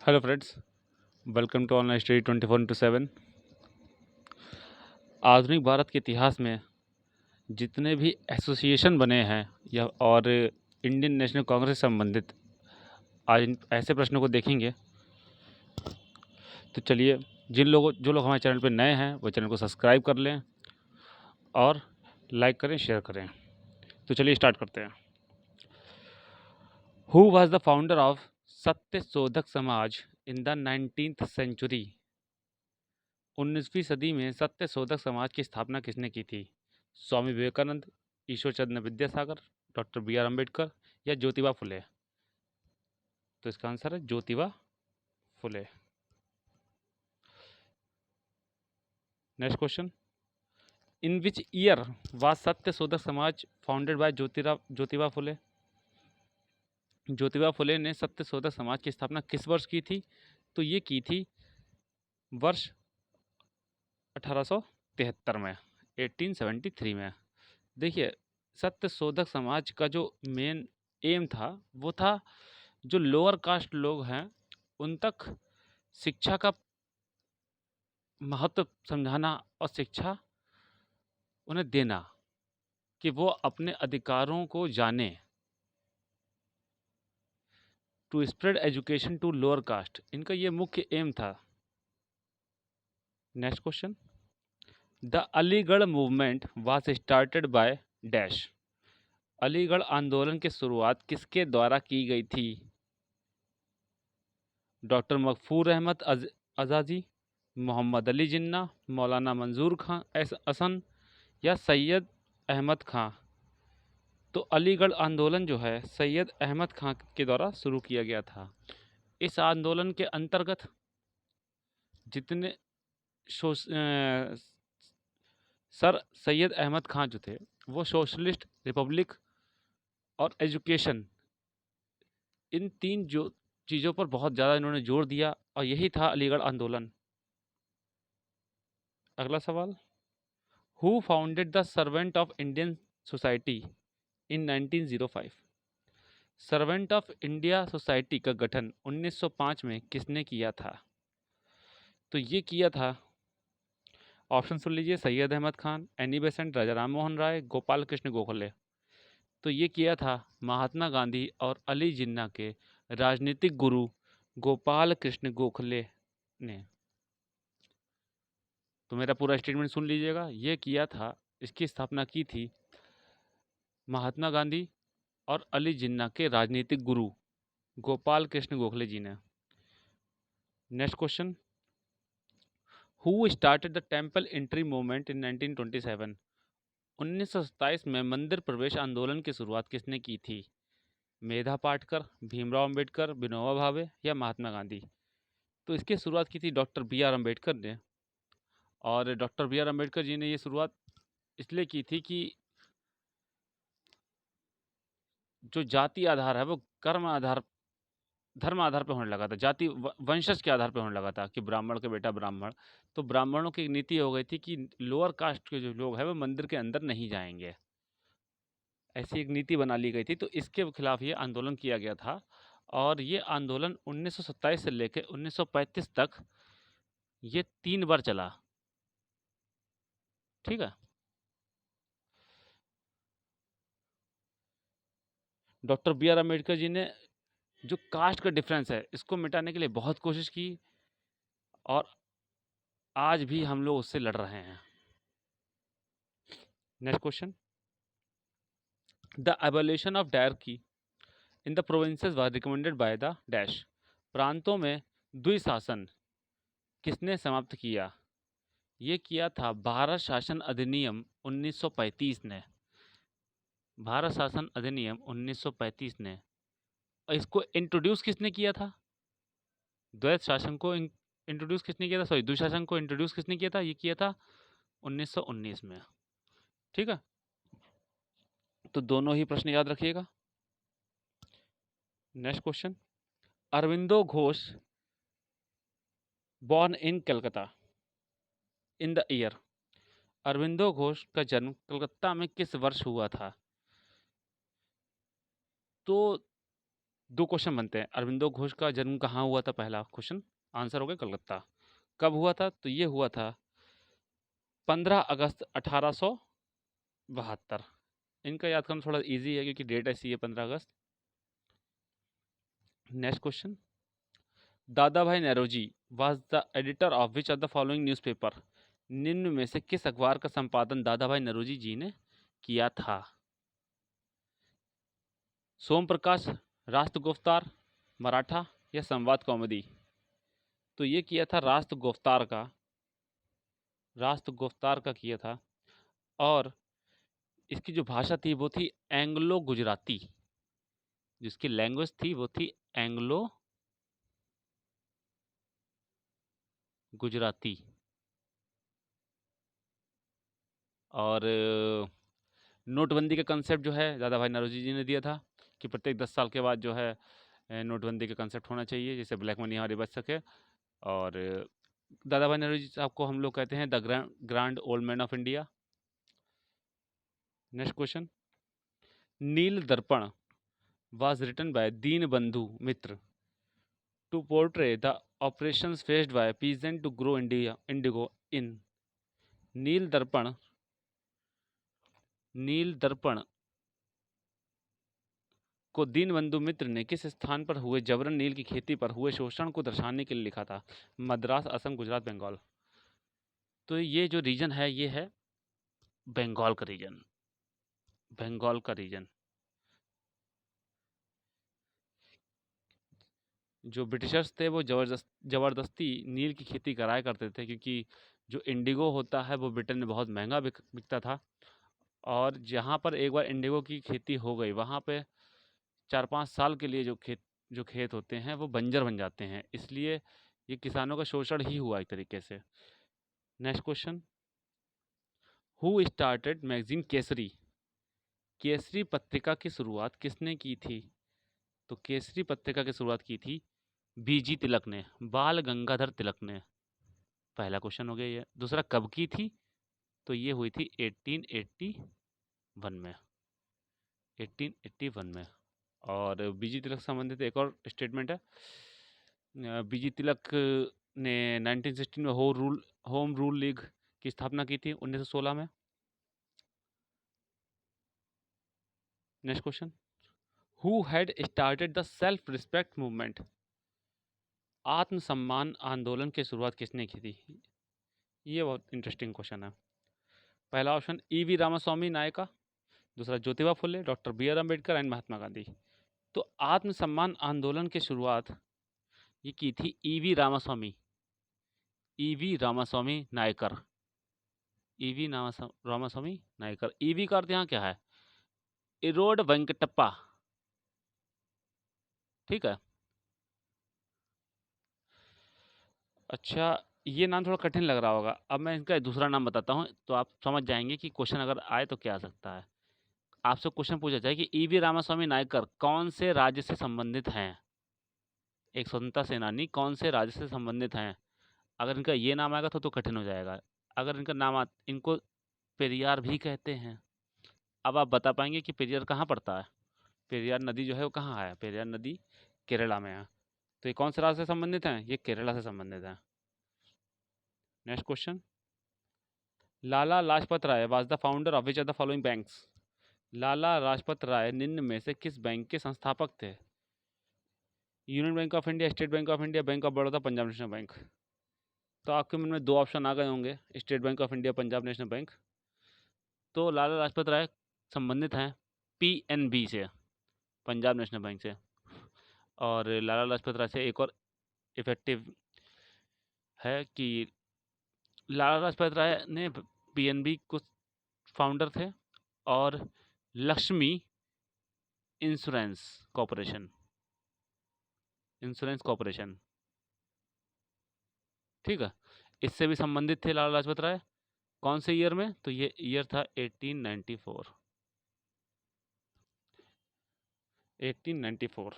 Hello friends, welcome to online study 24/7। आधुनिक भारत के इतिहास में जितने भी एसोसिएशन बने हैं या और इंडियन नेशनल कांग्रेस से संबंधित आज ऐसे प्रश्नों को देखेंगे। तो चलिए, जो लोग हमारे चैनल पर नए हैं वो चैनल को सब्सक्राइब कर लें और लाइक करें, शेयर करें। तो चलिए स्टार्ट करते हैं। Who was the founder of सत्य शोधक समाज इन द 19th सेंचुरी? 19वीं सदी में सत्य शोधक समाज की स्थापना किसने की थी? Swami Vivekananda, Ishwar Chandra Vidyasagar, doctor B R Ambedkar या ज्योतिबा फुले? तो इसका आंसर है Jyotiba Phule. Next question, in which year was Satya Shodhak Samaj founded by Jyotiba Phule? Jyotiba Phule ने सत्य शोधक समाज की स्थापना किस वर्ष की थी? तो ये की थी वर्ष 1873 में, 1873 में। देखिए, सत्य शोधक समाज का जो मेन एम था वो था जो लोअर कास्ट लोग हैं उन तक शिक्षा का महत्व समझाना और शिक्षा उन्हें देना कि वो अपने अधिकारों को जाने। To spread education to lower caste, इनका ये मुख्य एम था। Next question, the Aligarh movement was started by dash? Aligarh आंदोलन की शुरुआत किसके द्वारा की गई थी? डॉक्टर मगफूर अहमद आज़ादी, मोहम्मद अली जिन्ना, मौलाना मंजूर खां हसन या सैयद अहमद खां? तो अलीगढ़ आंदोलन जो है सैयद अहमद खां के द्वारा शुरू किया गया था। इस आंदोलन के अंतर्गत जितने सर सैयद अहमद खां जो थे वो सोशलिस्ट, रिपब्लिक और एजुकेशन, इन तीन जो चीज़ों पर बहुत ज़्यादा इन्होंने जोर दिया और यही था अलीगढ़ आंदोलन। अगला सवाल, who founded the servant of Indian society in 1905? Servant of India society का गठन 1905 में किसने किया था? तो ये किया था, ऑप्शन सुन लीजिए, सैयद अहमद खान, एनी बेसेंट, राजा राम मोहन राय, गोपाल कृष्ण गोखले। तो ये किया था महात्मा गांधी और अली जिन्ना के राजनीतिक गुरु गोपाल कृष्ण गोखले ने। तो मेरा पूरा स्टेटमेंट सुन लीजिएगा, ये किया था, इसकी स्थापना की थी महात्मा गांधी और अली जिन्ना के राजनीतिक गुरु गोपाल कृष्ण गोखले जी ने। Next question, who started the temple entry movement in 1927? 1927 में मंदिर प्रवेश आंदोलन की शुरुआत किसने की थी? मेधा पाटकर, भीमराव अंबेडकर, विनोबा भावे या महात्मा गांधी? तो इसकी शुरुआत की थी डॉक्टर बी आर अम्बेडकर ने। और doctor B R Ambedkar ji ने ये शुरुआत इसलिए की थी कि जो जाति आधार है वो धर्म आधार पे होने लगा था, जाति वंशज के आधार पे होने लगा था कि ब्राह्मण के बेटा ब्राह्मण। तो ब्राह्मणों की एक नीति हो गई थी कि लोअर कास्ट के जो लोग हैं वो मंदिर के अंदर नहीं जाएंगे, ऐसी एक नीति बना ली गई थी। तो इसके खिलाफ ये आंदोलन किया गया था और ये आंदोलन 1927 से लेकर 1935 तक ये 3 बार चला। ठीक है, doctor B R Ambedkar ji ने जो कास्ट का डिफरेंस है इसको मिटाने के लिए बहुत कोशिश की और आज भी हम लोग उससे लड़ रहे हैं। Next question, the abolition of dyarchy in the provinces was recommended by the dash? प्रांतों में द्विशासन किसने समाप्त किया? ये किया था भारत शासन अधिनियम 1935 ने। भारत शासन अधिनियम 1935 ने। और इसको इंट्रोड्यूस किसने किया था? द्वैत शासन को इंट्रोड्यूस किसने किया था, सॉरी, द्विशासन को इंट्रोड्यूस किसने किया था? ये किया था 1919 में। ठीक है, तो दोनों ही प्रश्न याद रखिएगा। Next question, Aurobindo Ghosh born in Calcutta in the year? Aurobindo Ghosh का जन्म कलकत्ता में किस वर्ष हुआ था? तो दो क्वेश्चन बनते हैं। अरविंदो घोष का जन्म कहाँ हुआ था? पहला क्वेश्चन आंसर हो गया कलकत्ता। कब हुआ था? तो ये हुआ था 15 अगस्त 1872। इनका याद करना थोड़ा इजी है क्योंकि डेट ऐसी है 15 अगस्त। Next question, Dadabhai Naoroji was the editor of which of the following newspaper? निम्न में से किस अखबार का संपादन दादा भाई नौरोजी जी ने किया था? सोम प्रकाश, राष्ट्र गुफ्तार, मराठा या संवाद कौमुदी? तो ये किया था राष्ट्र गुफ्तार का किया था। और इसकी जो भाषा थी वो थी एंग्लो गुजराती। जिसकी लैंग्वेज थी वो थी एंग्लो गुजराती। और नोटबंदी का कंसेप्ट जो है दादा भाई नौरोजी जी ने दिया था कि प्रत्येक 10 साल के बाद जो है नोटबंदी का कंसेप्ट होना चाहिए जिससे ब्लैक मनी हमारी बच सके। और दादा भाई नौरोजी साहब को हम लोग कहते हैं the grand old man of India. Next question, Neel Darpan was written by Deenbandhu Mitra to portray the operations faced by peasants to grow indigo in नील दर्पण। नील दर्पण को दीनबंधु मित्र ने किस स्थान पर हुए जबरन नील की खेती पर हुए शोषण को दर्शाने के लिए लिखा था? मद्रास, असम, गुजरात, बंगाल। तो ये जो रीजन है ये है बंगाल का रीजन। बंगाल का रीजन। जो ब्रिटिशर्स थे वो ज़बरदस्ती नील की खेती कराया करते थे क्योंकि जो इंडिगो होता है वो ब्रिटेन में बहुत महंगा बिकता था। और जहाँ पर एक बार इंडिगो की खेती हो गई वहाँ पे 4-5 साल के लिए जो खेत होते हैं वो बंजर बन जाते हैं। इसलिए ये किसानों का शोषण ही हुआ एक तरीके से। Next question, who started magazine Kesari? Kesari पत्रिका की शुरुआत किसने की थी? तो केसरी पत्रिका की शुरुआत की थी बीजी तिलक ने, बाल गंगाधर तिलक ने। पहला क्वेश्चन हो गया ये। दूसरा, कब की थी? तो ये हुई थी 1881 में। 1881 में। और बीजी तिलक से संबंधित एक और स्टेटमेंट है। बीजी तिलक ने 1916 में होम रूल लीग की स्थापना की थी 1916 में। Next question, who had started the self respect movement? आत्मसम्मान आंदोलन की शुरुआत किसने की थी? ये बहुत इंटरेस्टिंग क्वेश्चन है। पहला ऑप्शन ईवी रामास्वामी नायका, दूसरा Jyotiba Phule, doctor B R Ambedkar and Mahatma Gandhi. तो आत्मसम्मान आंदोलन की शुरुआत ये की थी E V Ramaswamy Naicker. E V Ramaswamy Naicker. E V का अर्थ यहाँ क्या है? इरोड वेंकटप्पा। ठीक है। अच्छा, ये नाम थोड़ा कठिन लग रहा होगा। अब मैं इनका दूसरा नाम बताता हूँ तो आप समझ जाएंगे कि क्वेश्चन अगर आए तो क्या आ सकता है। आपसे क्वेश्चन पूछा जाए कि ईवी रामास्वामी नायकर कौन से राज्य से संबंधित हैं? एक स्वतंत्रता सेनानी कौन से राज्य से संबंधित हैं? अगर इनका ये नाम आएगा तो कठिन हो जाएगा। अगर इनका इनको पेरियार भी कहते हैं। अब आप बता पाएंगे कि पेरियार कहाँ पड़ता है? पेरियार नदी जो है वो कहाँ है? पेरियार नदी केरला में है। तो ये कौन से राज्य से संबंधित हैं? ये केरला से संबंधित है। Next question, Lala Lajpat Rai was the founder of which of the following banks? Lala Lajpat Rai निम्न में से किस बैंक के संस्थापक थे? Union Bank of India, State Bank of India, Bank of Baroda, Punjab National Bank. तो आपके मन में दो ऑप्शन आ गए होंगे, State Bank of India, Punjab National Bank. तो लाला लाजपत राय संबंधित हैं पीएनबी से, पंजाब नेशनल बैंक से। और लाला लाजपत राय से एक और इफेक्टिव है कि लाला लाजपत राय ने पीएनबी को फाउंडर थे और लक्ष्मी इंश्योरेंस कॉरपोरेशन ठीक है, इससे भी संबंधित थे लाला लाजपत राय। कौन से ईयर में? तो ये ईयर था 1894। 1894।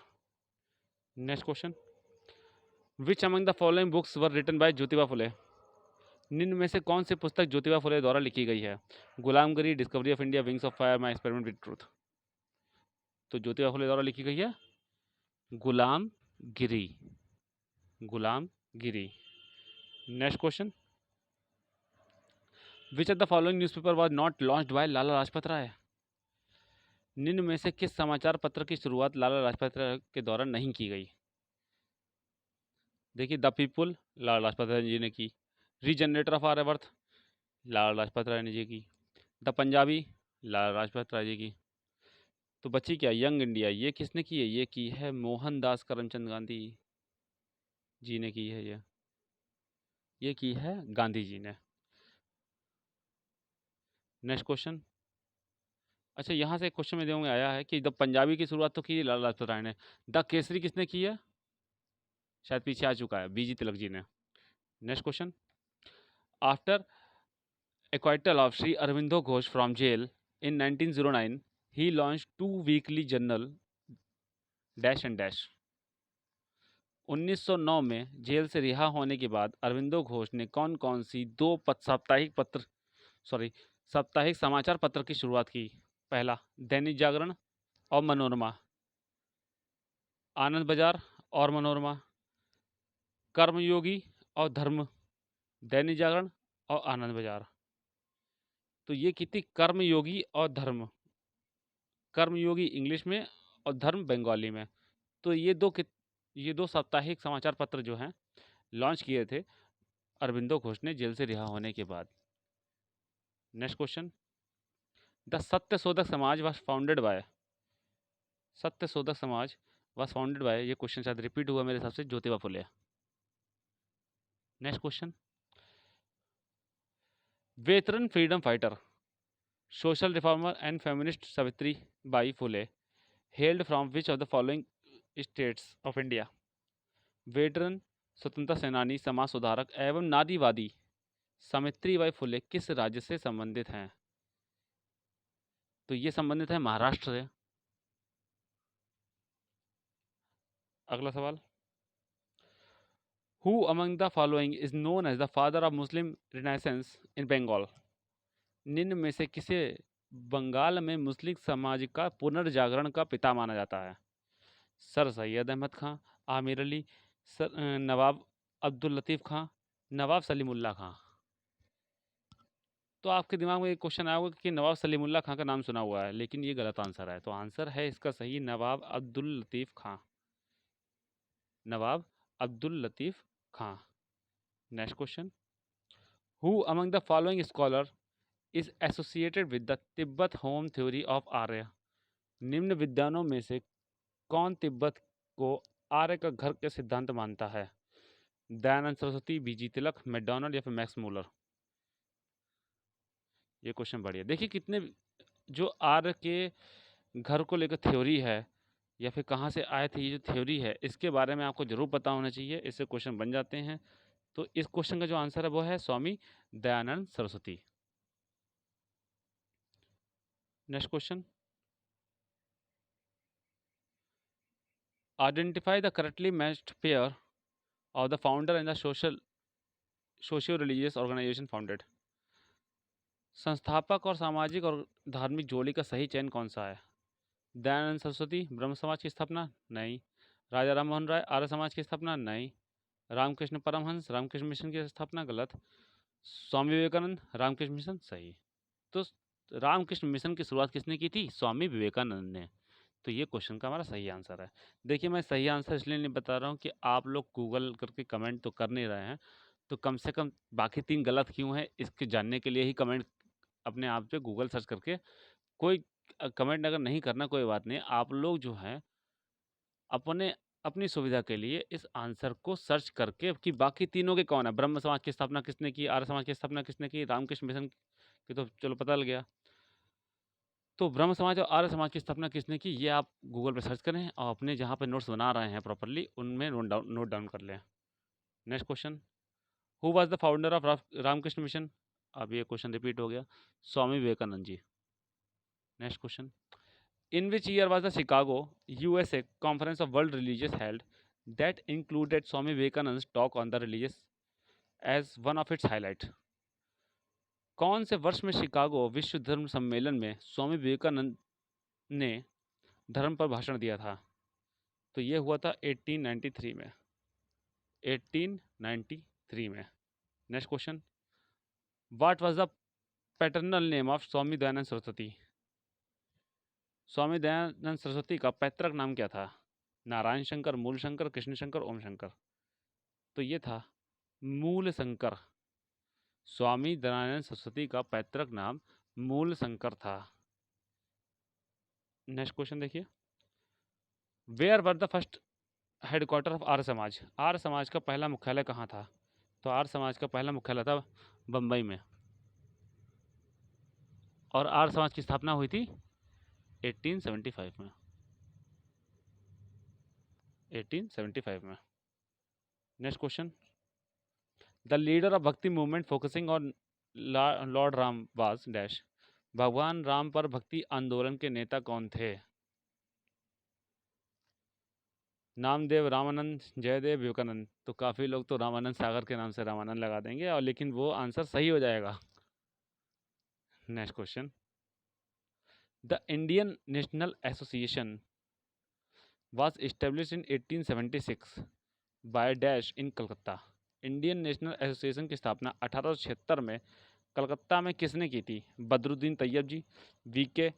Next question, which among the following books were written by Jyotiba Phule? निम्न में से कौन सी पुस्तक ज्योतिबा फुले द्वारा लिखी गई है? Gulamgiri, Discovery of India, Wings of Fire, My Experiment with Truth. तो ज्योतिबा फुले द्वारा लिखी गई है Gulamgiri, Gulamgiri. Next question, which of the following newspaper was not launched by Lala Lajpat Rai? निम्न में से किस समाचार पत्र की शुरुआत लाला लाजपत राय के द्वारा नहीं की गई? देखिए, द पीपुल लाला लाजपत राय जी ने की, रीजनरेटर ऑफ आर्यवर्त लाला लाजपत राय जी की, द पंजाबी लाला लाजपत राय जी की। तो बची क्या, यंग इंडिया, ये किसने की है? ये की है मोहनदास करमचंद गांधी जी ने की है। ये की है गांधी जी ने। नेक्स्ट क्वेश्चन, अच्छा यहाँ से एक क्वेश्चन में देंगे आया है कि द पंजाबी की शुरुआत तो की लाला लाजपत राय ने, द केसरी किसने की है? शायद पीछे आ चुका है, बीजी तिलक जी ने। Next question, after acquittal of Sri Aurobindo Ghosh from jail in 1909, he launched two weekly journal dash and dash. 1909 में जेल से रिहा होने के बाद अरविंदो घोष ने कौन कौन सी दो साप्ताहिक समाचार पत्र की शुरुआत की? पहला, दैनिक जागरण और मनोरमा, आनंद बाजार और मनोरमा, कर्मयोगी और धर्म, दैनिक जागरण और आनंद बाजार। तो ये की थी कर्मयोगी और धर्म, कर्मयोगी इंग्लिश में और धर्म बंगाली में। तो ये दो साप्ताहिक समाचार पत्र जो हैं लॉन्च किए थे अरविंदो घोष ने जेल से रिहा होने के बाद। Next question, the Satyashodhak Samaj was founded by, Satyashodhak Samaj was founded by, ये क्वेश्चन शायद रिपीट हुआ मेरे हिसाब से, Jyotiba Phule. Next question, veteran freedom fighter, social reformer and feminist Savitri Bai Phule held from which of the following states of India? Veteran स्वतंत्रता सेनानी, समाज सुधारक एवं नारीवादी सावित्री बाई फुले किस राज्य से संबंधित हैं? तो ये संबंधित है महाराष्ट्र से। अगला सवाल, who among the following is known as the father of Muslim renaissance in Bengal? निम्न में से किसे बंगाल में मुस्लिम समाज का पुनर्जागरण का पिता माना जाता है? सर सैयद अहमद खां, आमिर अली, नवाब अब्दुल लतीफ़ खां, नवाब सलीमुल्लाह खां। तो आपके दिमाग में एक क्वेश्चन आया होगा कि नवाब सलीमुल्लाह खां का नाम सुना हुआ है, लेकिन ये गलत आंसर है। तो आंसर है इसका सही Nawab Abdul Latif Khan, Nawab Abdul Latif Khan. Next question, who among the following scholar is associated with the Tibet home theory of Arya? निम्न विद्वानों में से कौन तिब्बत को आर्य का घर के सिद्धांत मानता है? दयानंद सरस्वती, बीजी तिलक, मैकडॉनल्ड या फिर मैक्स मूलर? ये क्वेश्चन बढ़िया। देखिए कितने जो आर्य के घर को लेकर थ्योरी है या फिर कहाँ से आए थे ये जो थ्योरी है, इसके बारे में आपको जरूर पता होना चाहिए, इससे क्वेश्चन बन जाते हैं। तो इस क्वेश्चन का जो आंसर है वो है Swami Dayanand Saraswati. Next question, identify the correctly matched pair of the founder and the socio religious organization founded? संस्थापक और सामाजिक और धार्मिक जोड़ी का सही चयन कौन सा है? दयानंद सरस्वती, ब्रह्म समाज की स्थापना? नहीं। राजा राम मोहन राय, आर्य समाज की स्थापना? नहीं। रामकृष्ण परमहंस, रामकृष्ण मिशन की स्थापना? गलत। स्वामी विवेकानंद, रामकृष्ण मिशन? सही। तो रामकृष्ण मिशन की शुरुआत किसने की थी? स्वामी विवेकानंद ने। तो ये क्वेश्चन का हमारा सही आंसर है। देखिए मैं सही आंसर इसलिए नहीं बता रहा हूँ कि आप लोग गूगल करके कमेंट तो कर नहीं रहे हैं, तो कम से कम बाकी 3 गलत क्यों है इसके जानने के लिए ही कमेंट अपने आप पे गूगल सर्च करके कोई कमेंट अगर नहीं करना कोई बात नहीं, आप लोग जो हैं अपने अपनी सुविधा के लिए इस आंसर को सर्च करके कि बाकी तीनों के कौन है, ब्रह्म समाज की स्थापना किसने की, आर्य समाज की स्थापना किसने की, रामकृष्ण मिशन की तो चलो पता लग गया। तो ब्रह्म समाज और आर्य समाज की स्थापना किसने की ये आप गूगल पे सर्च करें और अपने जहाँ पे नोट्स बना रहे हैं प्रॉपरली उनमें नोट डाउन कर लें। Next question, who was the founder of Ramakrishna Mission? अब ये क्वेश्चन रिपीट हो गया, Swami Vivekananda ji. Next question, in which year was the Chicago USA conference of world religious held that included Swami Vivekananda talk on the religious as one of its highlight? कौन से वर्ष में Chicago विश्व धर्म सम्मेलन में स्वामी विवेकानंद ने धर्म पर भाषण दिया था? तो ये हुआ था 1893 में, 1893 में। Next question, what was the paternal name of Swami Dayanand Saraswati? Swami Dayanand Saraswati का पैतृक नाम क्या था? नारायण शंकर, मूल शंकर, कृष्ण शंकर, ओम शंकर। तो ये था मूल शंकर। स्वामी दयानंद सरस्वती का पैतृक नाम मूल शंकर था। नेक्स्ट क्वेश्चन देखिए, where were the first headquarter of Arya Samaj? Arya समाज का पहला मुख्यालय कहाँ था? तो आर्य समाज का पहला मुख्यालय था बम्बई में। और आर्य समाज की स्थापना हुई थी 1875 में, 1875 में। Next question, the leader of Bhakti movement focusing on Lord Ram was dash? भगवान राम पर भक्ति आंदोलन के नेता कौन थे? नामदेव, रामानंद, जयदेव, विवेकानंद। तो काफ़ी लोग तो रामानंद सागर के नाम से रामानंद लगा देंगे, और लेकिन वो आंसर सही हो जाएगा। Next question, the Indian national association was established in 1876 by dash in Calcutta? Indian national association की स्थापना 1876 में कलकत्ता में किसने की थी? बदरुद्दीन तैयब जी, वीके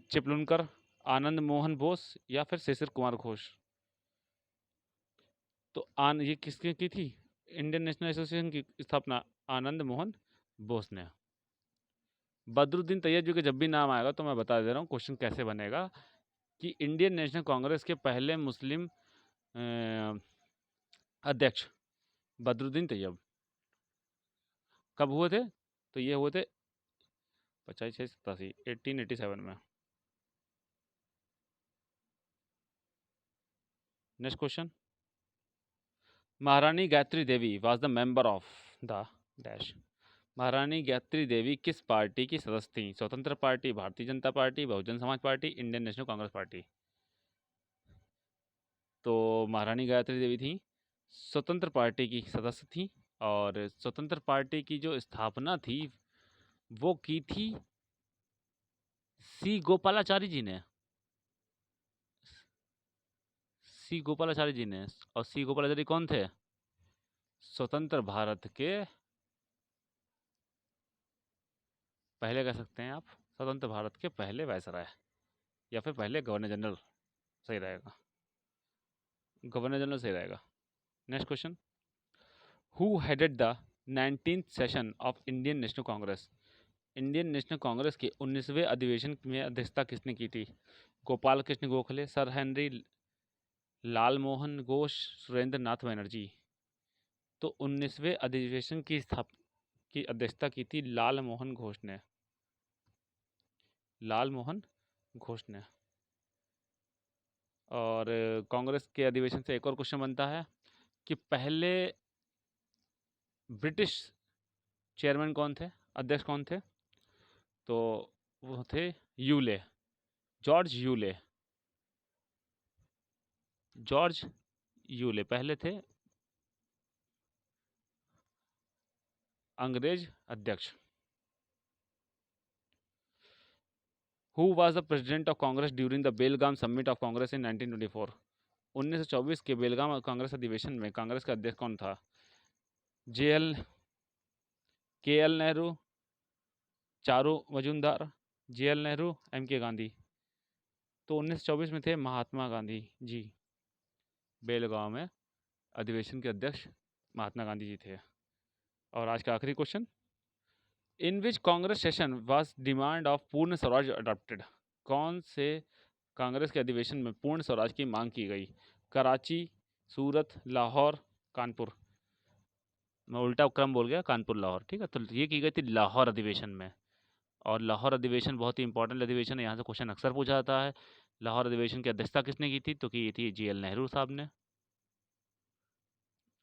चिपलुनकर, आनंद मोहन बोस, या फिर शिशिर कुमार घोष? तो ये किसने की थी? इंडियन नेशनल एसोसिएशन की स्थापना आनंद मोहन बोस ने। बदरुद्दीन तैयब जी का जब भी नाम आएगा तो मैं बता दे रहा हूँ क्वेश्चन कैसे बनेगा, कि इंडियन नेशनल कांग्रेस के पहले मुस्लिम अध्यक्ष बदरुद्दीन तैयब कब हुए थे? तो ये हुए थे 85-87, 1887 में। Next question, Maharani Gayatri Devi was the member of the dash? Maharani Gayatri देवी किस पार्टी की सदस्य थी? स्वतंत्र party, Bharatiya Janata party, Bahujan Samaj party, Indian national Congress party? तो महारानी गायत्री देवी थी स्वतंत्र पार्टी की सदस्य थी, और स्वतंत्र पार्टी की जो स्थापना थी वो की थी सी गोपालाचारी जी ने, सी गोपालाचारी जी ने। और सी गोपालाचारी कौन थे? स्वतंत्र भारत के पहले, कह सकते हैं आप, स्वतंत्र भारत के पहले वायसराय, या फिर पहले गवर्नर जनरल सही रहेगा, गवर्नर जनरल सही रहेगा। Next question, who headed the 19th session of Indian national Congress? Indian national Congress के 19वें अधिवेशन में अध्यक्षता किसने की थी? गोपाल कृष्ण गोखले, सर हेनरी, लाल मोहन घोष, सुरेंद्र नाथ बनर्जी? तो 19वें अधिवेशन की अध्यक्षता की थी लाल मोहन घोष ने, लाल मोहन घोष ने। और कांग्रेस के अधिवेशन से एक और क्वेश्चन बनता है कि पहले ब्रिटिश चेयरमैन कौन थे, अध्यक्ष कौन थे? तो वो थे Yule, George Yule, George Yule पहले थे अंग्रेज अध्यक्ष। Who was the president of Congress during the Belgaum summit of Congress in 1924? 1924 के बेलगाम कांग्रेस अधिवेशन में कांग्रेस का अध्यक्ष कौन था? JL, KL Nehru, Charu Majumdar, JL Nehru, MK Gandhi? तो 1924 में थे महात्मा गांधी जी, बेलगांव में अधिवेशन के अध्यक्ष महात्मा गांधी जी थे। और आज का आखिरी question, in which Congress session was demand of पूर्ण स्वराज अडॉप्टेड? कौन से कांग्रेस के अधिवेशन में पूर्ण स्वराज की मांग की गई? कराची, सूरत, लाहौर, कानपुर? मैं उल्टा क्रम बोल गया, कानपुर लाहौर, ठीक है। तो ये की गई थी लाहौर अधिवेशन में। और लाहौर अधिवेशन बहुत ही इंपॉर्टेंट अधिवेशन है, यहाँ से क्वेश्चन अक्सर पूछा जाता है। लाहौर अधिवेशन की अध्यक्षता किसने की थी? तो की थी JL नेहरू साहब ने।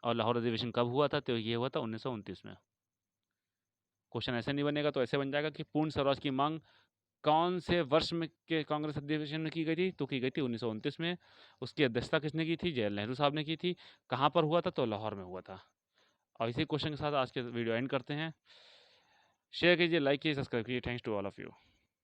और लाहौर अधिवेशन कब हुआ था? तो ये हुआ था 1929 में। क्वेश्चन ऐसे नहीं बनेगा तो ऐसे बन जाएगा कि पूर्ण स्वराज की मांग कौन से वर्ष में के कांग्रेस अधिवेशन में की गई थी? तो की गई थी 1929 में। उसकी अध्यक्षता किसने की थी? JL नेहरू साहब ने की थी। कहाँ पर हुआ था? तो लाहौर में हुआ था। और इसी क्वेश्चन के साथ आज के वीडियो एंड करते हैं। शेयर कीजिए, लाइक कीजिए, सब्सक्राइब कीजिए। Thanks to all of you.